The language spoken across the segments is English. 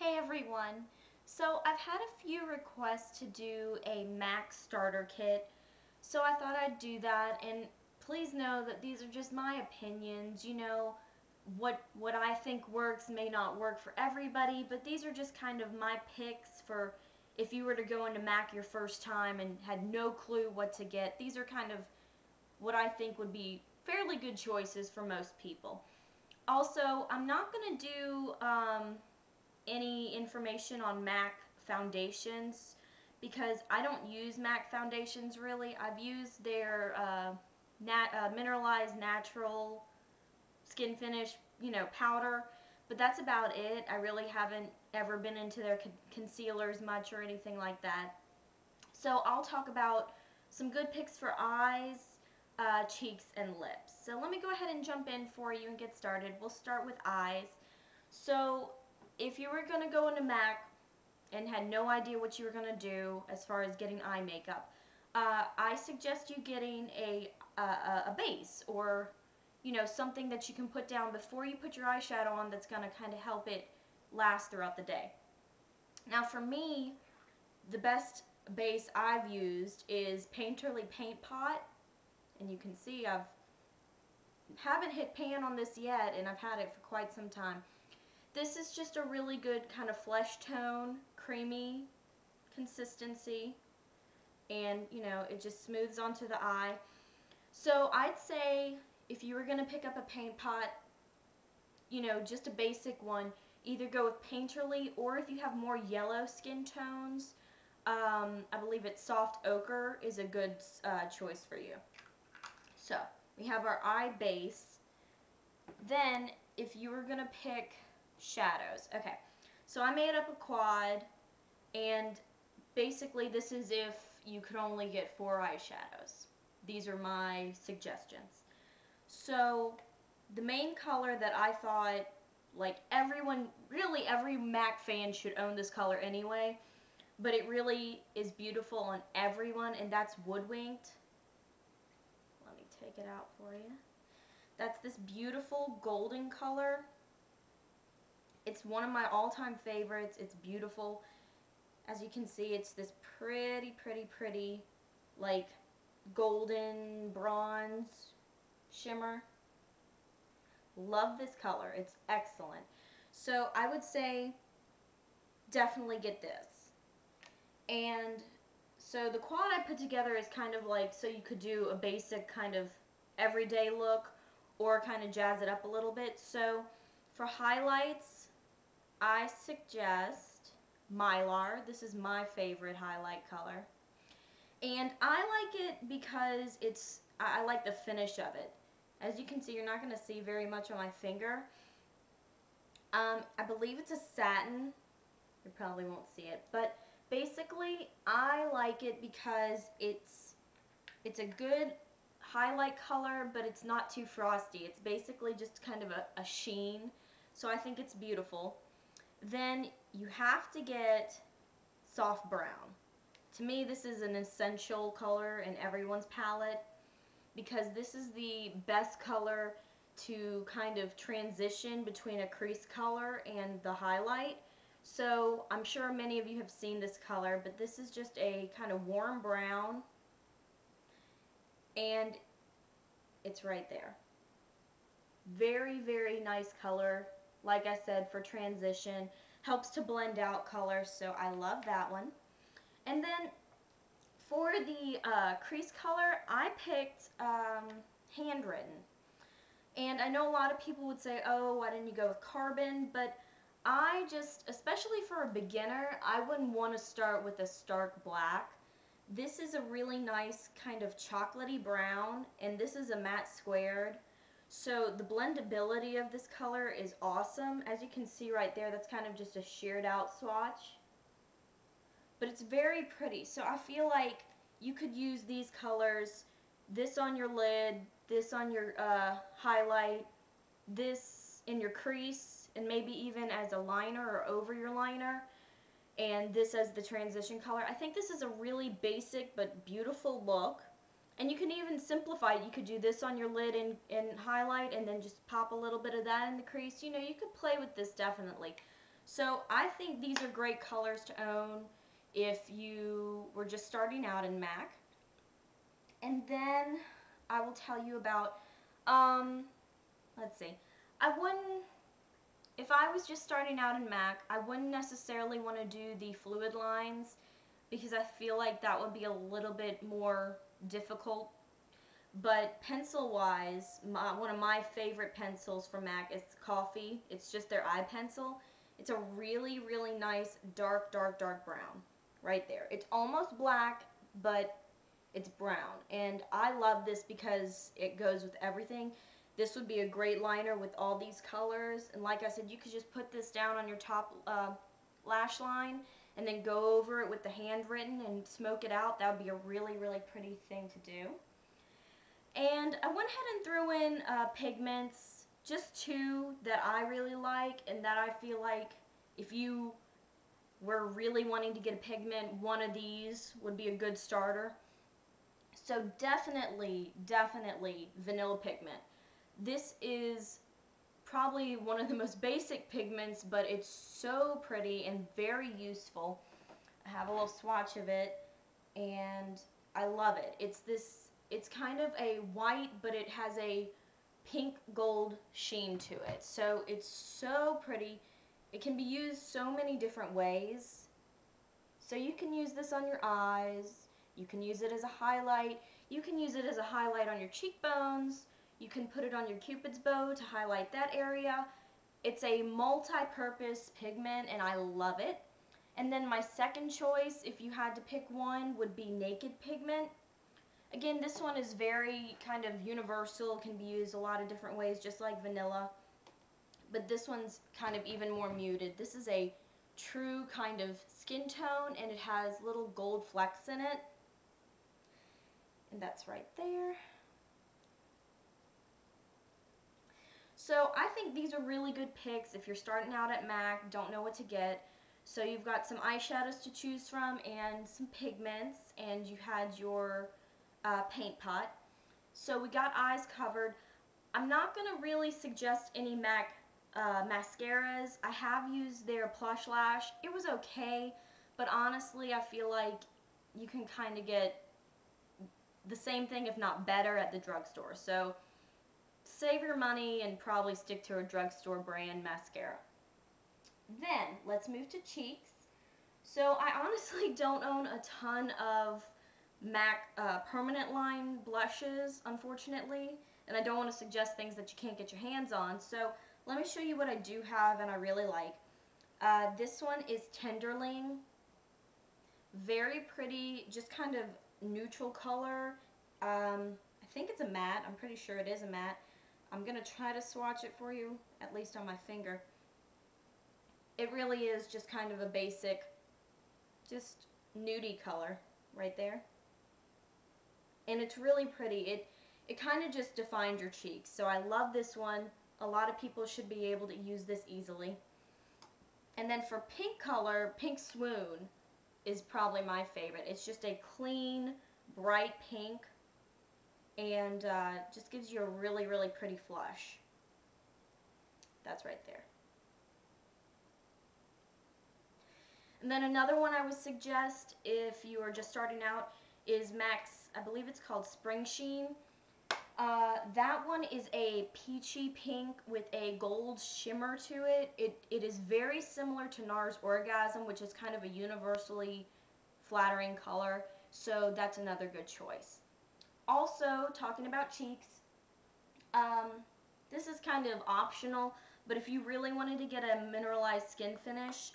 Hey everyone! So I've had a few requests to do a MAC starter kit, so I thought I'd do that, and please know that these are just my opinions. What I think works may not work for everybody, but these are just kind of my picks for if you were to go into MAC your first time and had no clue what to get. These are kind of what I think would be fairly good choices for most people. Also, I'm not going to do any information on MAC foundations because I don't use MAC foundations really. I've used their mineralized natural skin finish, powder, but that's about it. I really haven't ever been into their concealers much or anything like that. So I'll talk about some good picks for eyes, cheeks, and lips. So let me go ahead and jump in for you and get started. We'll start with eyes. So if you were going to go into MAC and had no idea what you were going to do as far as getting eye makeup, I suggest you getting a base or something that you can put down before you put your eyeshadow on that's going to kind of help it last throughout the day. Now for me, the best base I've used is Painterly Paint Pot, and you can see I haven't hit pan on this yet, and I've had it for quite some time. This is just a really good kind of flesh tone, creamy consistency, and it just smooths onto the eye. So I'd say if you were going to pick up a paint pot, just a basic one, either go with Painterly, or if you have more yellow skin tones, I believe it's Soft Ochre is a good choice for you. So we have our eye base. Then if you were going to pick shadows, okay, so I made up a quad, and basically this is if you could only get 4 eyeshadows. These are my suggestions. So the main color that I thought, like everyone, really every MAC fan should own this color anyway, but it really is beautiful on everyone, and that's Woodwinked. Let me take it out for you. That's this beautiful golden color. It's one of my all-time favorites. It's beautiful. As you can see, it's this pretty, like golden bronze shimmer. Love this color. It's excellent. So I would say definitely get this. And so the quad I put together is kind of like so you could do a basic kind of everyday look or kind of jazz it up a little bit. So for highlights, I suggest Mylar. This is my favorite highlight color. And I like it because I like the finish of it. As you can see, you're not going to see very much on my finger. I believe it's a satin. You probably won't see it, but basically I like it because it's a good highlight color, but it's not too frosty. It's basically just kind of a sheen, so I think it's beautiful. Then you have to get soft brown. To me, this is an essential color in everyone's palette because this is the best color to kind of transition between a crease color and the highlight. So I'm sure many of you have seen this color, but this is just a kind of warm brown, and it's right there. Very nice color. Like I said, for transition, helps to blend out color, so I love that one. And then for the crease color, I picked Handwritten. And I know a lot of people would say, oh, why didn't you go with Carbon? But I just, especially for a beginner, I wouldn't want to start with a stark black. This is a really nice kind of chocolatey brown, and this is a matte squared. So the blendability of this color is awesome. As you can see right there, that's kind of just a sheared out swatch. But it's very pretty. So I feel like you could use these colors, this on your lid, this on your highlight, this in your crease, and maybe even as a liner or over your liner, and this as the transition color. I think this is a really basic but beautiful look. And you can even simplify it. You could do this on your lid and highlight, and then just pop a little bit of that in the crease. You could play with this definitely. So I think these are great colors to own if you were just starting out in MAC. And then I will tell you about, let's see, I wouldn't, if I was just starting out in MAC, I wouldn't necessarily want to do the fluid lines because I feel like that would be a little bit more difficult. But pencil-wise, one of my favorite pencils from MAC is Coffee. It's just their eye pencil. It's a really, really nice dark, dark, dark brown right there. It's almost black, but it's brown. And I love this because it goes with everything. This would be a great liner with all these colors. And like I said, you could just put this down on your top lash line and then go over it with the handwritten and smoke it out. That would be a really, really pretty thing to do. And I went ahead and threw in pigments, just two that I really like and that I feel like if you were really wanting to get a pigment, one of these would be a good starter. So definitely, definitely vanilla pigment. This is probably one of the most basic pigments, but it's so pretty and very useful. I have a little swatch of it and I love it. It's kind of a white, but it has a pink gold sheen to it. So it's so pretty. It can be used so many different ways. So you can use this on your eyes. You can use it as a highlight. You can use it as a highlight on your cheekbones. You can put it on your Cupid's bow to highlight that area. It's a multi-purpose pigment and I love it. And then my second choice, if you had to pick one, would be Naked Pigment. Again, this one is very kind of universal, can be used a lot of different ways, just like vanilla. But this one's kind of even more muted. This is a true kind of skin tone, and it has little gold flecks in it. And that's right there. So I think these are really good picks if you're starting out at MAC, don't know what to get. So you've got some eyeshadows to choose from and some pigments, and you had your paint pot. So we got eyes covered. I'm not going to really suggest any MAC mascaras. I have used their Plush Lash. It was okay, but honestly I feel like you can kind of get the same thing, if not better, at the drugstore. So save your money and probably stick to a drugstore brand mascara. Then let's move to cheeks. So I honestly don't own a ton of MAC permanent line blushes, unfortunately, and I don't want to suggest things that you can't get your hands on. So let me show you what I do have and I really like. This one is Tenderling. Very pretty, just kind of neutral color. I think it's a matte. I'm pretty sure it is a matte. I'm going to try to swatch it for you, at least on my finger. It really is just kind of a basic, just nudie color right there. And it's really pretty. It kind of just defines your cheeks. So I love this one. A lot of people should be able to use this easily. And then for pink color, Pink Swoon is probably my favorite. It's just a clean, bright pink, and just gives you a really, really pretty flush. That's right there. And then another one I would suggest if you are just starting out is MAC's, I believe it's called Spring Sheen. That one is a peachy pink with a gold shimmer to it. It is very similar to NARS Orgasm, which is kind of a universally flattering color, so that's another good choice. Also, talking about cheeks, this is kind of optional, but if you really wanted to get a mineralized skin finish,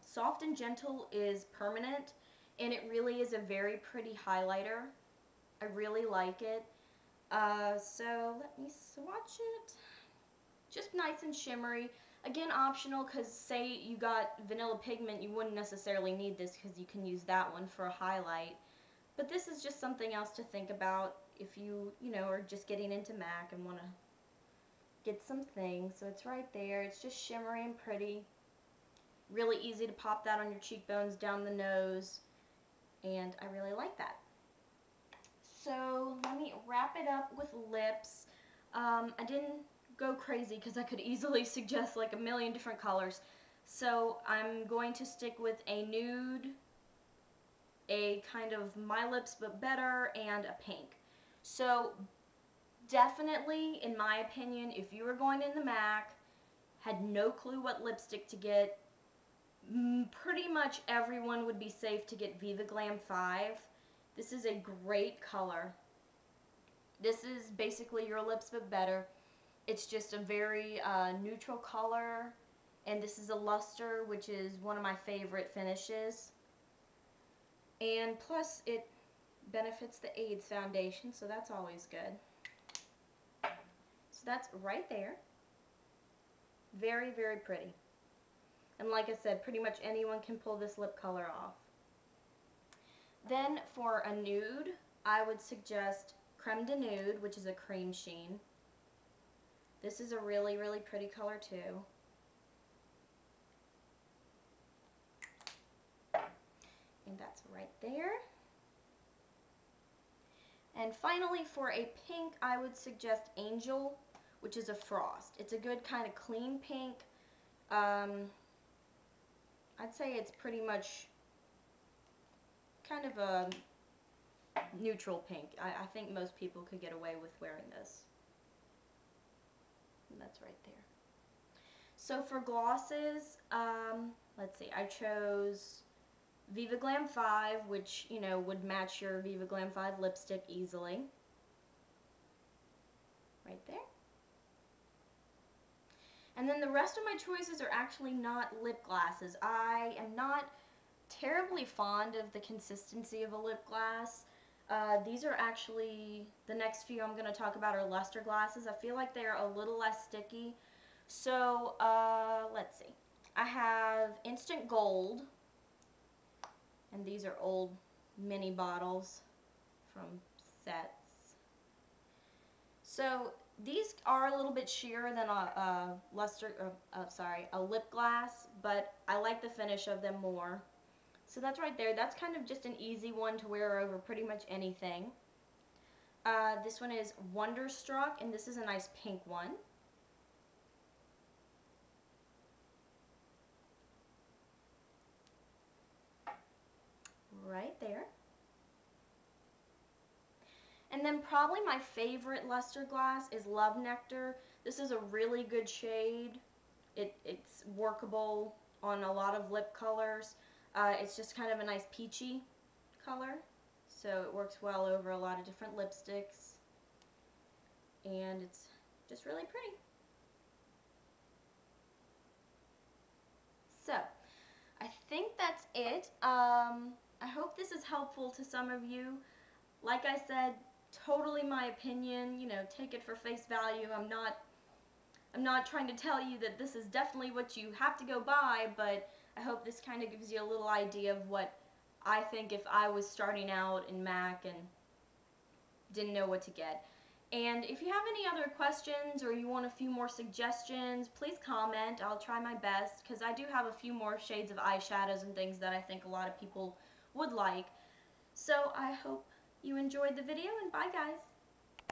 Soft and Gentle is permanent, and it really is a very pretty highlighter. I really like it. So let me swatch it. Just nice and shimmery. Again, optional, because say you got vanilla pigment, you wouldn't necessarily need this because you can use that one for a highlight. But this is just something else to think about if you know, are just getting into MAC and want to get some things. So it's right there. It's just shimmery and pretty. Really easy to pop that on your cheekbones, down the nose, and I really like that. So let me wrap it up with lips. I didn't go crazy because I could easily suggest like a million different colors, So I'm going to stick with a nude, a kind of My Lips But Better, and a pink. So definitely, in my opinion, if you were going in the MAC, had no clue what lipstick to get, pretty much everyone would be safe to get Viva Glam 5. This is a great color. This is basically Your Lips But Better. It's just a very neutral color, and this is a luster, which is one of my favorite finishes. And plus, it benefits the AIDS Foundation, so that's always good. So that's right there. Very, very pretty. And like I said, pretty much anyone can pull this lip color off. Then for a nude, I would suggest Creme de Nude, which is a cream sheen. This is a really, really pretty color too. And that's right there. And finally, for a pink, I would suggest Angel, which is a frost. It's a good kind of clean pink. I'd say it's pretty much kind of a neutral pink. I think most people could get away with wearing this. And that's right there. So for glosses, let's see, I chose Viva Glam 5, which, you know, would match your Viva Glam 5 lipstick easily. Right there. And then the rest of my choices are actually not lip glosses. I am not terribly fond of the consistency of a lip gloss. These are actually, the next few I'm going to talk about are luster glosses. I feel like they're a little less sticky. So, let's see. I have Instant Gold, and these are old mini bottles from sets. So, these are a little bit sheerer than a lip gloss, but I like the finish of them more. So that's right there. That's kind of just an easy one to wear over pretty much anything. This one is Wonderstruck, and this is a nice pink one. Right there. And then probably my favorite luster glass is Love Nectar. This is a really good shade. It's workable on a lot of lip colors. It's just kind of a nice peachy color, so it works well over a lot of different lipsticks, and it's just really pretty. So, I think that's it. I hope this is helpful to some of you. Like I said, totally my opinion, you know, take it for face value. I'm not trying to tell you that this is definitely what you have to go buy, but I hope this kind of gives you a little idea of what I think if I was starting out in MAC and didn't know what to get. And if you have any other questions or you want a few more suggestions, please comment. I'll try my best because I do have a few more shades of eyeshadows and things that I think a lot of people would like. So I hope you enjoyed the video, and bye guys.